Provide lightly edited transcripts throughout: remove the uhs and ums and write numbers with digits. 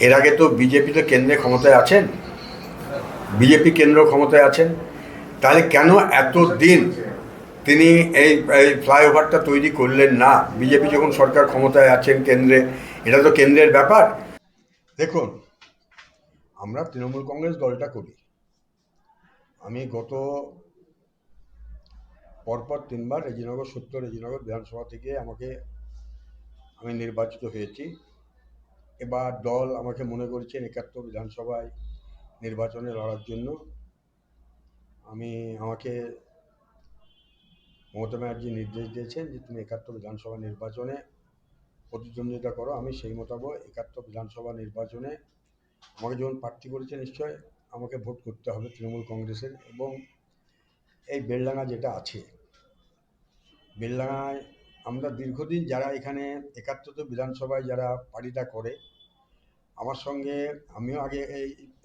এর আগে তো বিজেপি তো কেন্দ্রে ক্ষমতায় আছেন, বিজেপি কেন্দ্র ক্ষমতায় আছেন, তাহলে কেন এত দিন তিনি এই এই ফ্লাইওভারটা তৈরি করলেন না? বিজেপি যখন সরকার ক্ষমতায় আছেন কেন্দ্রে, এটা তো কেন্দ্রের ব্যাপার। দেখুন, আমরা তৃণমূল কংগ্রেস দলটা করি। আমি গত পরপর 3বার রেজিনগর রেজিনগর বিধানসভা থেকে আমি নির্বাচিত হয়েছি। এবার দল আমাকে মনে করেছেন 71 বিধানসভায় নির্বাচনে লড়ার জন্য। আমাকে মমতা ব্যানার্জি নির্দেশ দিয়েছেন যে তুমি 71 বিধানসভা নির্বাচনে প্রতিদ্বন্দ্বিতা করো। আমি সেই মোতাবেক 71 বিধানসভা নির্বাচনে আমাকে যখন প্রার্থী করেছে, নিশ্চয় আমাকে ভোট করতে হবে তৃণমূল কংগ্রেসের। এবং এই বেলডাঙ্গা যেটা আছে, বেলডাঙ্গায় আমরা দীর্ঘদিন যারা এখানে 71 বিধানসভায় যারা পার্টিটা করে, আমার সঙ্গে আমিও আগে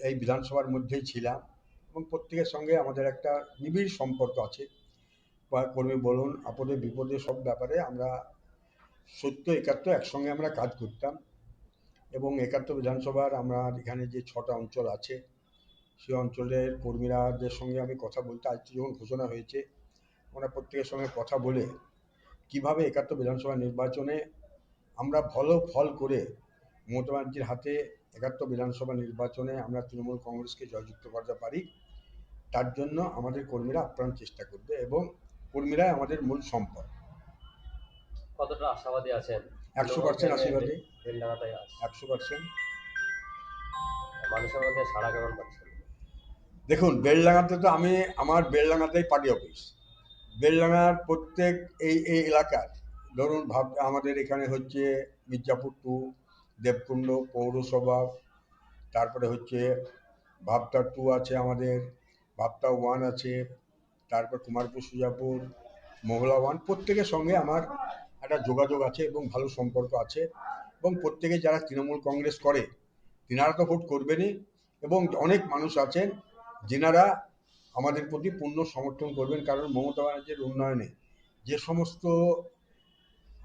এই বিধানসভার মধ্যেই ছিলাম, এবং প্রত্যেকের সঙ্গে আমাদের একটা নিবিড় সম্পর্ক আছে। বা কর্মী বলুন, আপদে বিপদে সব ব্যাপারে আমরা 70-71 একসঙ্গে আমরা কাজ করতাম। এবং 71 বিধানসভার আমরা এখানে যে 6টা অঞ্চল আছে, সেই অঞ্চলের কর্মীরাদের সঙ্গে আমি কথা বলতে, আজকে যখন ঘোষণা হয়েছে, আমরা প্রত্যেকের সঙ্গে কথা বলে কিভাবে 71 বিধানসভা নির্বাচনে আমরা ভালো ফল করে মমতা ব্যানার্জির হাতে 71 বিধানসভা নির্বাচনে আমরা তৃণমূল কংগ্রেসকে জয়যুক্ত করতে পারি, তার জন্য আমাদের কর্মীরা আপ্রাণ চেষ্টা করবে। এবং কর্মীরাই আমাদের মূল সম্পদ। কতটা আশাবাদী আছেন? 100% আশীর্বাদী, বেলডাঙাতে 100%। মানুষের মধ্যে সাড়া কেমন পাচ্ছেন? দেখুন, বেলডাঙাতে তো আমার বেলডাঙাতেই পার্টি অফিস। বেলডাঙার প্রত্যেক এই এলাকার, ধরুন আমাদের এখানে হচ্ছে মির্জাপুর 2, দেবকুণ্ড পৌরসভা, তারপরে হচ্ছে ভাবতা 2 আছে, আমাদের ভাবতা 1 আছে, তারপর কুমারপুর সুজাপুর, মহলা 1, প্রত্যেকের সঙ্গে আমার একটা যোগাযোগ আছে এবং ভালো সম্পর্ক আছে। এবং প্রত্যেকে যারা তৃণমূল কংগ্রেস করে, তিনারা তো ভোট করবেনই। এবং অনেক মানুষ আছেন যিনারা আমাদের প্রতি পূর্ণ সমর্থন করবেন, কারণ মমতা ব্যানার্জির উন্নয়নে যে সমস্ত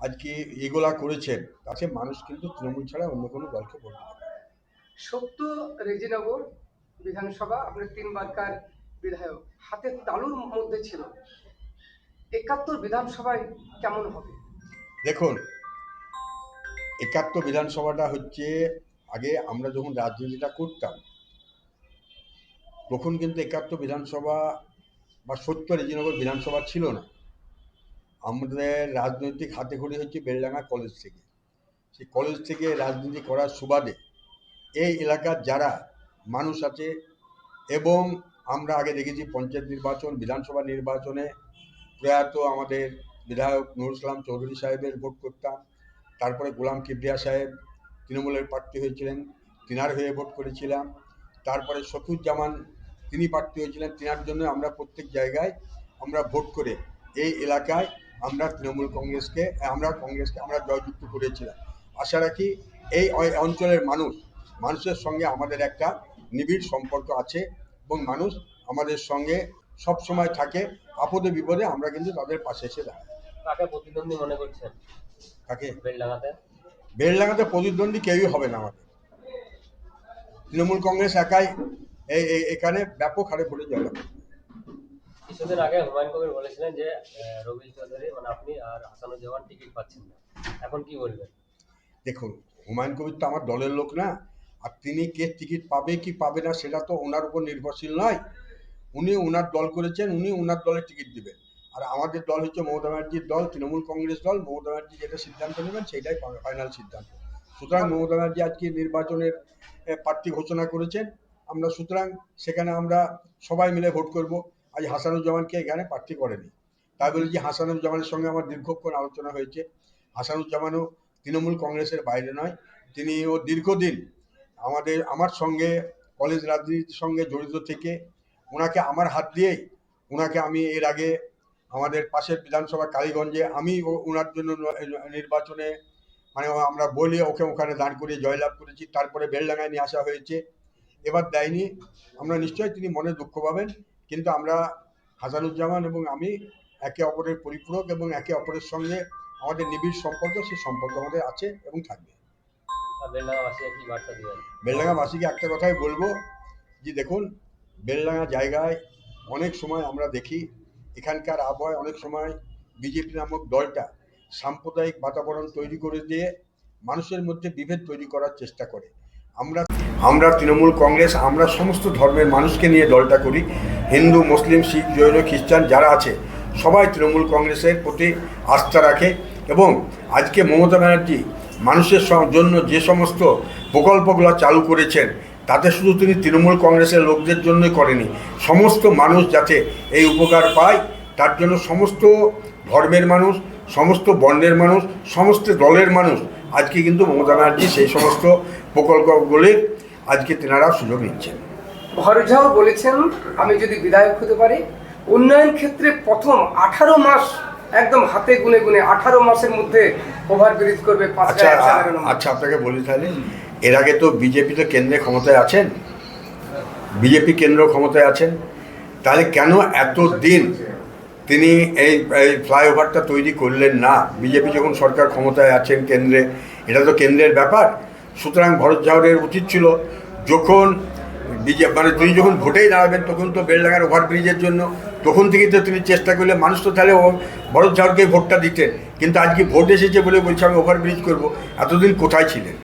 আজকে এগুলা করেছেন, তাতে মানুষ কিন্তু তৃণমূল ছাড়া অন্য কোনো দলকে ভোট দেবে না। 70 রেজিনগর বিধানসভা আপনার 3বারকার বিধায়ক হাতের তালুর মধ্যে ছিল, 71 বিধানসভায় কেমন হবে? দেখুন, 71 বিধানসভাটা হচ্ছে, আগে আমরা যখন রাজনীতিটা করতাম তখন কিন্তু 71 বিধানসভা বা 70 রেজিনগর বিধানসভা ছিল না। আমাদের রাজনৈতিক হাতেখড়ি হচ্ছে বেলডাঙ্গা কলেজ থেকে। সেই কলেজ থেকে রাজনীতি করার সুবাদে এই এলাকার যারা মানুষ আছে, এবং আমরা আগে দেখেছি পঞ্চায়েত নির্বাচন, বিধানসভা নির্বাচনে প্রয়াত আমাদের বিধায়ক নুরুল ইসলাম চৌধুরী সাহেবের ভোট করতাম। তারপরে গোলাম কিবরিয়া সাহেব তৃণমূলের প্রার্থী হয়েছিলেন, তিনার হয়ে ভোট করেছিলাম। তারপরে শফিউজ্জামান তিনি প্রার্থী হয়েছিলেন, তিনার জন্য আমরা প্রত্যেক জায়গায় আমরা ভোট করে এই এলাকায় আমরা তৃণমূল কংগ্রেসকে আমরা জয়যুক্ত করেছিলাম। আশা রাখি এই অঞ্চলের মানুষের সঙ্গে আমাদের একটা নিবিড় সম্পর্ক আছে, এবং মানুষ আমাদের সঙ্গে সব সময় থাকে। আপদে বিপদে আমরা কিন্তু তাদের পাশে এসে দাঁড়াই। কাকে প্রতিদ্বন্দ্বী মনে করছেন তাকে বেলডাঙাতে? বেলডাঙ্গাতে প্রতিদ্বন্দ্বী কেউই হবে না আমাদের। তৃণমূল কংগ্রেস একাই এখানে ব্যাপক হারে ভোটে জয়লাভ করবে। কিছুদিন আগে হুমায়ুন কবির বলেছিলেন যে রবিল চৌধুরী মানে আপনি আর হাসানুজ্জামান টিকিট পাচ্ছেন না, এখন কি বলবেন? দেখুন, হুমায়ুন কবির তো আমার দলের লোক না। আর তিনি কে টিকিট পাবে কি পাবে না সেটা তো ওনার উপর নির্ভরশীল নয়। উনি ওনার দল করেছেন, উনি ওনার দলের টিকিট দিবেন। আর আমাদের দল হচ্ছে মমতা ব্যানার্জির দল, তৃণমূল কংগ্রেস দল। মমতা ব্যানার্জি যেটা সিদ্ধান্ত নেবেন সেটাই ফাইনাল সিদ্ধান্ত। সুতরাং মমতা ব্যানার্জি আজকে নির্বাচনের প্রার্থী ঘোষণা করেছেন, সুতরাং সেখানে আমরা সবাই মিলে ভোট করব। আজ হাসানুজ্জামানকে এখানে প্রার্থী করেনি, তাই বলে যে হাসানুজ্জামানের সঙ্গে আমার দীর্ঘক্ষণ আলোচনা হয়েছে। হাসানুজ্জামানও তৃণমূল কংগ্রেসের বাইরে নয়, তিনিও দীর্ঘদিন আমার সঙ্গে কলেজ রাজনীতির সঙ্গে জড়িত থেকে ওনাকে আমার হাত দিয়েই আমি এর আগে আমাদের পাশের বিধানসভা কালীগঞ্জে আমি ওনার জন্য নির্বাচনে আমরা বলি ওকে ওখানে দাঁড় করিয়ে জয়লাভ করেছি। তারপরে বেলডাঙ্গায় নিয়ে আসা হয়েছে, এবার দেয়নি। আমরা নিশ্চয়ই তিনি মনে দুঃখ পাবেন, কিন্তু আমরা হাসানুজ্জামান এবং আমি একে অপরের পরিপূরক, এবং একে অপরের সঙ্গে আমাদের নিবিড় সম্পর্ক, সেই সম্পর্ক আমাদের আছে এবং থাকবে। বেলডাঙ্গাবাসীকে কি বার্তা দিবেন? বেলডাঙ্গাবাসীকে একটা কথাই বলবো যে দেখুন, বেলডাঙ্গা জায়গায় অনেক সময় আমরা দেখি এখানকার আবহাওয়ায় অনেক সময় বিজেপি নামক দলটা সাম্প্রদায়িক বাতাবরণ তৈরি করে দিয়ে মানুষের মধ্যে বিভেদ তৈরি করার চেষ্টা করে। আমরা তৃণমূল কংগ্রেস, আমরা সমস্ত ধর্মের মানুষকে নিয়ে দলটা করি। হিন্দু, মুসলিম, শিখ, জৈন, খ্রিস্টান যারা আছে সবাই তৃণমূল কংগ্রেসের প্রতি আস্থা রাখে। এবং আজকে মমতা ব্যানার্জি মানুষের জন্য যে সমস্ত প্রকল্পগুলো চালু করেছেন তাতে শুধু তিনি তৃণমূল কংগ্রেসের লোকদের জন্যই করেনি, সমস্ত মানুষ যাতে এই উপকার পায় তার জন্য সমস্ত ধর্মের মানুষ, সমস্ত বর্ণের মানুষ, সমস্ত দলের মানুষ আজকে কিন্তু মমতা ব্যানার্জি সেই সমস্ত প্রকল্পগুলির আজকে তেনারা সুযোগ নিচ্ছেন। ভরত ঝাও বলেছেন, আমি যদি বিধায়ক হতে পারি উন্নয়ন ক্ষেত্রে প্রথম 18 মাস একদম হাতে গুনে গুনে 18 মাসের মধ্যে ওভারব্রিজ করবে। আচ্ছা, আপনাকে বলি তাহলে, এর আগে তো বিজেপি তো কেন্দ্রে ক্ষমতায় আছেন, বিজেপি কেন্দ্র ক্ষমতায় আছেন, তাহলে কেন এতদিন তিনি এই ফ্লাইওভারটা তৈরি করলেন না? বিজেপি যখন সরকার ক্ষমতায় আছেন কেন্দ্রে, এটা তো কেন্দ্রের ব্যাপার। সুতরাং ভরত ঝাওরের উচিত ছিল যখন তিনি যখন ভোটেই দাঁড়াবেন তখন তো বেলডাঙ্গার ওভারব্রিজের জন্য তখন থেকেই তো তিনি চেষ্টা করলে মানুষ তো তাহলে ভরত ঝাওরকে ভোটটা দিতেন। কিন্তু আজকে ভোট এসেছে বলে বলছে আমি ওভারব্রিজ করবো, এতদিন কোথায় ছিলেন?